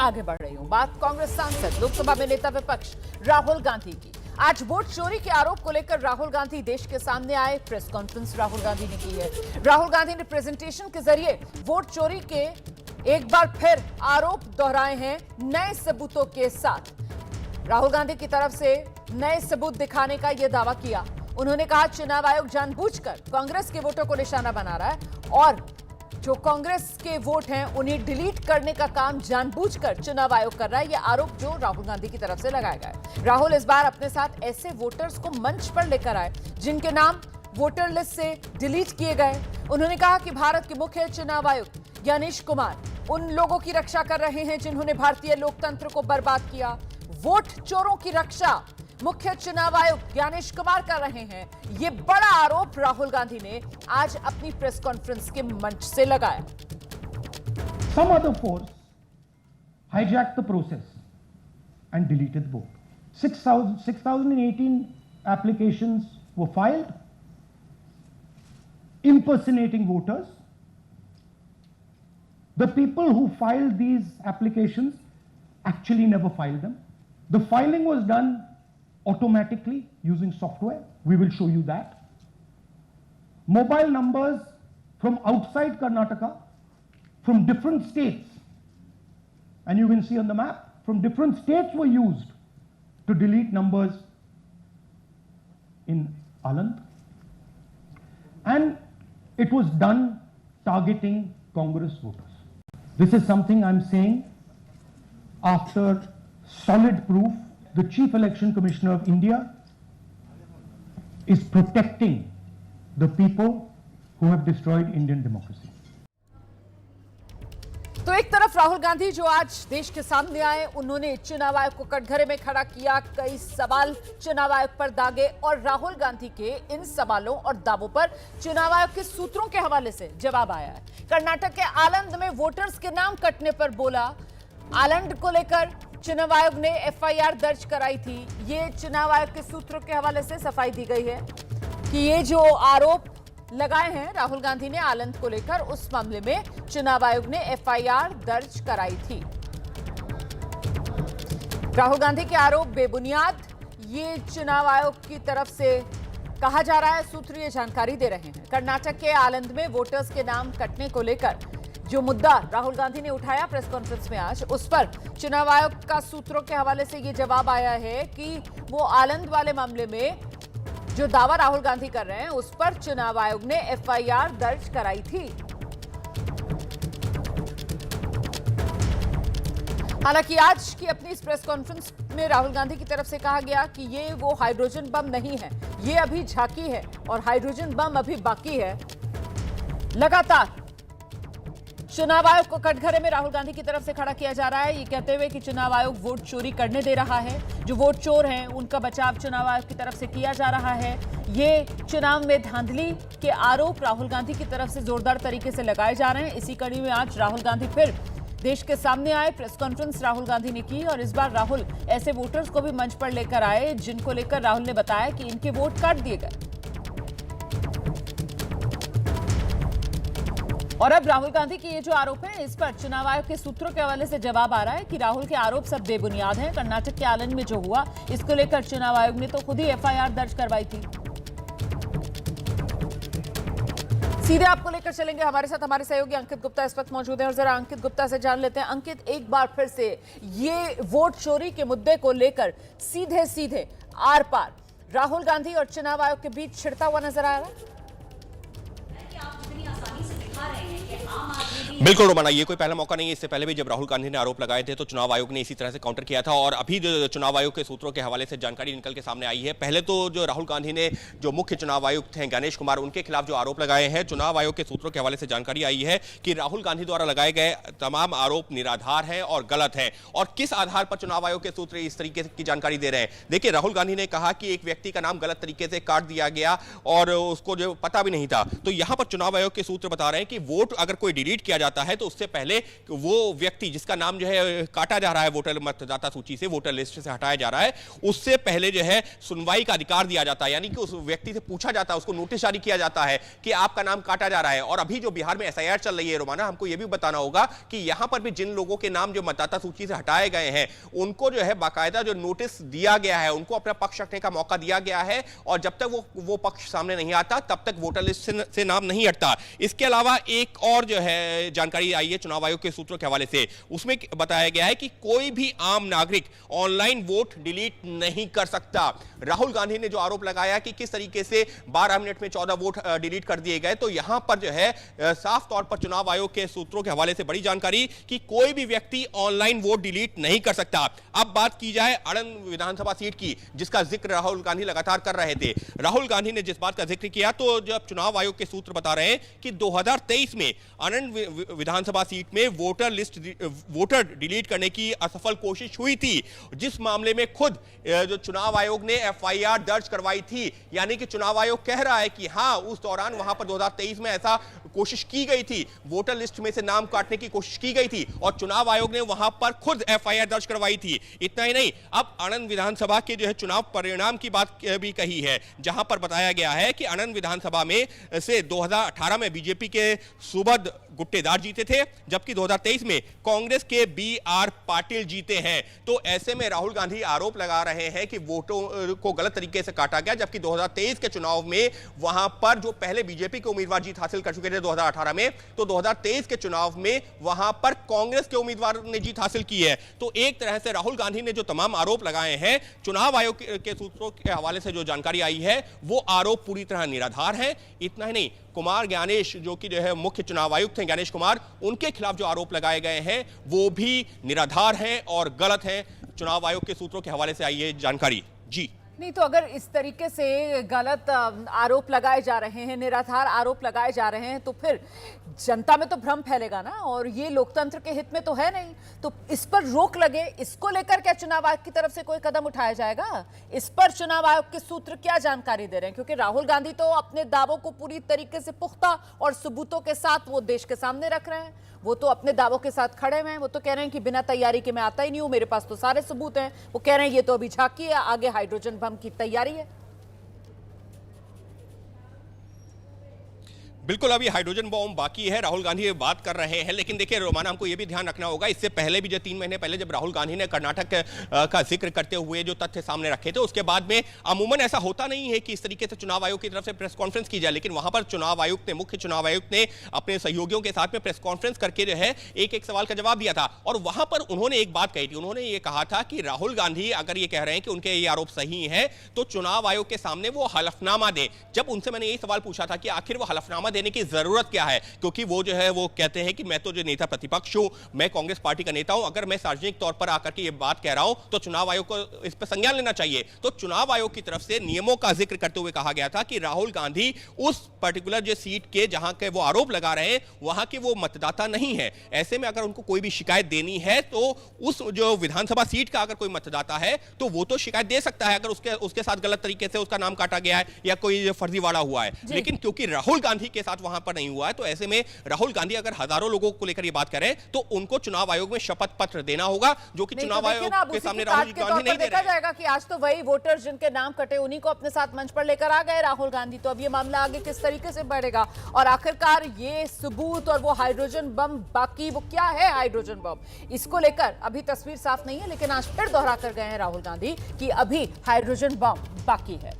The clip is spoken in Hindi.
आगे बढ़ रही हूं। बात कांग्रेस सांसद लोकसभा में नेता विपक्ष राहुल गांधी की। आज वोट चोरी के आरोप को लेकर राहुल गांधी देश के सामने आए। प्रेस कॉन्फ्रेंस राहुल गांधी ने की है। राहुल गांधी ने प्रेजेंटेशन के जरिए वोट चोरी के एक बार फिर आरोप दोहराए हैं नए सबूतों के साथ। राहुल गांधी की तरफ से नए सबूत दिखाने का यह दावा किया। उन्होंने कहा चुनाव आयोग जानबूझकर कांग्रेस के वोटों को निशाना बना रहा है और जो कांग्रेस के वोट हैं उन्हें डिलीट करने का काम जानबूझकर चुनाव आयोग कर रहा है। यह आरोप जो राहुल गांधी की तरफ से लगाया गया है। राहुल इस बार अपने साथ ऐसे वोटर्स को मंच पर लेकर आए जिनके नाम वोटर लिस्ट से डिलीट किए गए। उन्होंने कहा कि भारत के मुख्य चुनाव आयुक्त ज्ञानेश कुमार उन लोगों की रक्षा कर रहे हैं जिन्होंने भारतीय लोकतंत्र को बर्बाद किया। वोट चोरों की रक्षा मुख्य चुनाव आयुक्त ज्ञानेश कुमार कर रहे हैं। यह बड़ा आरोप राहुल गांधी ने आज अपनी प्रेस कॉन्फ्रेंस के मंच से लगाया। Some other force hijacked the process and deleted the vote. 6,018 applications were filed, impersonating voters. The people who filed these applications actually never filed them. The filing was done automatically using software. We will show you that. Mobile numbers from outside Karnataka, from different states, and you can see on the map, from different states were used to delete numbers in Aland. And it was done targeting Congress voters. This is something I'm saying after solid proof. The Chief Election Commissioner of India is protecting the people who have destroyed Indian democracy. तो एक तरफ राहुल गांधी जो आज देश के सामने आए, उन्होंने चुनाव आयोग को कटघरे में खड़ा किया, कई सवाल चुनाव आयोग पर दागे और राहुल गांधी के इन सवालों और दावों पर चुनाव आयोग के सूत्रों के हवाले से जवाब आया है। कर्नाटक के आलंद में वोटर्स के नाम कटने पर बोला, आलंद को लेकर चुनाव आयोग ने एफआईआर दर्ज कराई थी। ये चुनाव आयोग के सूत्रों के हवाले से सफाई दी गई है कि ये जो आरोप लगाए हैं राहुल गांधी ने आलंद को लेकर, उस मामले में चुनाव आयोग ने एफआईआर दर्ज कराई थी। राहुल गांधी के आरोप बेबुनियाद ये चुनाव आयोग की तरफ से कहा जा रहा है। सूत्र ये जानकारी दे रहे हैं। कर्नाटक के आलंद में वोटर्स के नाम कटने को लेकर जो मुद्दा राहुल गांधी ने उठाया प्रेस कॉन्फ्रेंस में आज, उस पर चुनाव आयोग का सूत्रों के हवाले से यह जवाब आया है कि वो आलंद वाले मामले में जो दावा राहुल गांधी कर रहे हैं उस पर चुनाव आयोग ने एफआईआर दर्ज कराई थी। हालांकि आज की अपनी इस प्रेस कॉन्फ्रेंस में राहुल गांधी की तरफ से कहा गया कि ये वो हाइड्रोजन बम नहीं है, ये अभी झांकी है और हाइड्रोजन बम अभी बाकी है। लगातार चुनाव आयोग को कटघरे में राहुल गांधी की तरफ से खड़ा किया जा रहा है, ये कहते हुए कि चुनाव आयोग वोट चोरी करने दे रहा है। जो वोट चोर हैं उनका बचाव चुनाव आयोग की तरफ से किया जा रहा है। ये चुनाव में धांधली के आरोप राहुल गांधी की तरफ से जोरदार तरीके से लगाए जा रहे हैं। इसी कड़ी में आज राहुल गांधी फिर देश के सामने आए। प्रेस कॉन्फ्रेंस राहुल गांधी ने की और इस बार राहुल ऐसे वोटर्स को भी मंच पर लेकर आए जिनको लेकर राहुल ने बताया कि इनके वोट काट दिए गए। और अब राहुल गांधी के ये जो आरोप है इस पर चुनाव आयोग के सूत्रों के हवाले से जवाब आ रहा है कि राहुल के आरोप सब बेबुनियाद हैं। कर्नाटक के आलंद में जो हुआ इसको लेकर चुनाव आयोग ने तो खुद ही एफआईआर दर्ज करवाई थी। सीधे आपको लेकर चलेंगे, हमारे साथ हमारे सहयोगी अंकित गुप्ता इस वक्त मौजूद हैं और जरा अंकित गुप्ता से जान लेते हैं। अंकित, एक बार फिर से ये वोट चोरी के मुद्दे को लेकर सीधे सीधे आर पार राहुल गांधी और चुनाव आयोग के बीच छिड़ता हुआ नजर आ रहा है। बिल्कुल रोमाना, ये कोई पहला मौका नहीं है। इससे पहले भी जब राहुल गांधी ने आरोप लगाए थे तो चुनाव आयोग ने इसी तरह से काउंटर किया था और अभी जो चुनाव आयोग के सूत्रों के हवाले से जानकारी निकल के सामने आई है। पहले तो जो राहुल गांधी ने जो मुख्य चुनाव आयुक्त हैं ज्ञानेश कुमार, उनके खिलाफ जो आरोप लगाए हैं, चुनाव आयोग के सूत्रों के हवाले से जानकारी आई है कि राहुल गांधी द्वारा लगाए गए तमाम आरोप निराधार हैं और गलत हैं। और किस आधार पर चुनाव आयोग के सूत्र इस तरीके की जानकारी दे रहे हैं? देखिए, राहुल गांधी ने कहा कि एक व्यक्ति का नाम गलत तरीके से काट दिया गया और उसको जो पता भी नहीं था। तो यहां पर चुनाव आयोग के सूत्र बता रहे हैं कि वोट अगर कोई डिलीट किया जाता जाता है तो उससे पहले वो व्यक्ति जिसका नाम जो है काटा जा रहा है वोटर मतदाता सूची से, वोटर लिस्ट से हटाया जा रहा है, उससे पहले जो है सुनवाई का अधिकार दिया जाता है। यानी कि उस व्यक्ति से पूछा जाता है, उसको नोटिस जारी किया जाता है कि आपका नाम काटा जा रहा है। और अभी जो बिहार में एसआईआर चल रही है रोमाना, हमको यह भी बताना होगा कि यहां पर भी जिन लोगों के नाम जो मतदाता सूची से हटाए गए हैं उनको जो है बाकायदा जो नोटिस दिया गया है, उनको अपना पक्ष रखने का मौका दिया गया है और जब तक वो पक्ष सामने नहीं आता तब तक वोटर लिस्ट से नाम नहीं हटता। इसके अलावा एक और जो है जानकारी आई है चुनाव आयोग के सूत्रों के हवाले से, उसमें बताया गया है कि कोई भी आम नागरिक ऑनलाइन वोट डिलीट नहीं कर सकता। राहुल गांधी ने जो आरोप लगाया कि किस तरीके से 12 मिनट में 14 वोट डिलीट कर दिए गए, तो यहां पर जो है साफ तौर पर चुनाव आयोग के सूत्रों के हवाले से बड़ी जानकारी कि कोई भी व्यक्ति ऑनलाइन वोट डिलीट नहीं कर सकता। अब बात की जाए आणंद विधानसभा सीट की, जिसका जिक्र राहुल गांधी लगातार कर रहे थे। राहुल गांधी ने जिस बात का जिक्र किया, तो जब चुनाव आयोग के सूत्र बता रहे हैं कि 2023 में आणंद विधानसभा सीट में वोटर डिलीट करने की असफल कोशिश हुई थी, जिस मामले में खुद जो चुनाव आयोग ने एफआईआर दर्ज करवाई थी। यानी कि चुनाव आयोग कह रहा है कि हां, उस दौरान वहां पर 2023 में ऐसा कोशिश की गई थी, वोटर लिस्ट में से नाम काटने की कोशिश की गई थी और चुनाव आयोग ने वहां पर खुद एफआईआर दर्ज करवाई थी। इतना ही नहीं, अब आणंद विधानसभा के जो है चुनाव परिणाम की बात भी कही है, जहां पर बताया गया है कि आणंद विधानसभा में से 2018 में बीजेपी के सुबोध गुट्टेदार जीते थे, जबकि 2023 में कांग्रेस के बी.आर. पाटिल जीते हैं। तो ऐसे में राहुल गांधी आरोप लगा रहे हैं कि वोटों को गलत तरीके से काटा गया, जबकि 2023 के चुनाव में वहां पर जो पहले बीजेपी के उम्मीदवार जीत हासिल कर चुके थे 2018 में, तो 2023 के चुनाव में वहां पर कांग्रेस के उम्मीदवार ने जीत हासिल की है। तो एक तरह से राहुल गांधी ने जो तमाम आरोप लगाए हैं, चुनाव आयोग के सूत्रों के हवाले से जो जानकारी आई है, वो आरोप पूरी तरह निराधार है। इतना ही नहीं, कुमार ज्ञानेश जो कि जो है मुख्य चुनाव आयुक्त हैं, ज्ञानेश कुमार, उनके खिलाफ जो आरोप लगाए गए हैं वो भी निराधार हैं और गलत हैं। चुनाव आयोग के सूत्रों के हवाले से आई है जानकारी। जी नहीं, तो अगर इस तरीके से गलत आरोप लगाए जा रहे हैं, निराधार आरोप लगाए जा रहे हैं, तो फिर जनता में तो भ्रम फैलेगा ना, और ये लोकतंत्र के हित में तो है नहीं। तो इस पर रोक लगे, इसको लेकर क्या चुनाव आयोग की तरफ से कोई कदम उठाया जाएगा? इस पर चुनाव आयोग के सूत्र क्या जानकारी दे रहे हैं? क्योंकि राहुल गांधी तो अपने दावों को पूरी तरीके से पुख्ता और सबूतों के साथ वो देश के सामने रख रहे हैं। वो तो अपने दावों के साथ खड़े हुए हैं। वो तो कह रहे हैं कि बिना तैयारी के मैं आता ही नहीं हूं, मेरे पास तो सारे सबूत हैं। वो कह रहे हैं ये तो अभी झांकी है, आगे हाइड्रोजन बम की तैयारी है। बिल्कुल, अभी हाइड्रोजन बॉम्ब बाकी है, राहुल गांधी ये बात कर रहे हैं। लेकिन देखिए रोमाना, हमको ये भी ध्यान रखना होगा, इससे पहले भी जो 3 महीने पहले जब राहुल गांधी ने कर्नाटक का जिक्र करते हुए जो तथ्य सामने रखे थे, उसके बाद में अमूमन ऐसा होता नहीं है कि इस तरीके से चुनाव आयोग की तरफ से प्रेस कॉन्फ्रेंस की जाए। लेकिन वहां पर चुनाव आयुक्त ने, मुख्य चुनाव आयुक्त ने अपने सहयोगियों के साथ में प्रेस कॉन्फ्रेंस करके जो है एक सवाल का जवाब दिया था और वहां पर उन्होंने एक बात कही थी। उन्होंने ये कहा था कि राहुल गांधी अगर ये कह रहे हैं कि उनके ये आरोप सही है, तो चुनाव आयोग के सामने वो हलफनामा दें। जब उनसे मैंने यही सवाल पूछा था कि आखिर वो हलफनामा देने की जरूरत क्या है, क्योंकि वो जो है वो कहते हैं कि मैं तो जो नेता प्रतिपक्ष हूं, मैं कांग्रेस पार्टी का नेता हूं, अगर मैं सार्वजनिक तौर पर आकर के ये बात कह रहा हूं तो चुनाव आयोग को इस पर संज्ञान लेना चाहिए। तो चुनाव आयोग की तरफ से नियमों का जिक्र करते हुए कहा गया था कि राहुल गांधी उस पर्टिकुलर जो सीट के जहां के वो आरोप लगा रहे हैं वहां के वो मतदाता नहीं है। ऐसे में अगर उनको कोई भी शिकायत देनी है तो उस जो विधानसभा सीट का अगर कोई मतदाता है तो वो तो शिकायत दे सकता है अगर उसके साथ गलत तरीके से उसका नाम काटा गया है या कोई फर्जीवाड़ा हुआ है। लेकिन क्योंकि राहुल गांधी के साथ वहां पर नहीं हुआ है, तो ऐसे में राहुल गांधी अगर हजारों लोगों को लेकर ये बात करें तो उनको चुनाव आयोग में शपथ पत्र देना होगा, जो कि चुनाव आयोग के सामने राहुल गांधी नहीं दे रहे हैं। जाएगा कि आज तो वही वोटर जिनके नाम कटे उन्हीं को अपने साथ मंच पर लेकर आ गए राहुल गांधी। तो अब ये मामला आगे किस तरीके से बढ़ेगा और आखिरकार ये सबूत और वो हाइड्रोजन बम बाकी, वो क्या है हाइड्रोजन बम, इसको लेकर अभी तस्वीर साफ नहीं है। लेकिन आज फिर दोहरा कर गए हैं राहुल गांधी कि अभी हाइड्रोजन बम बाकी है।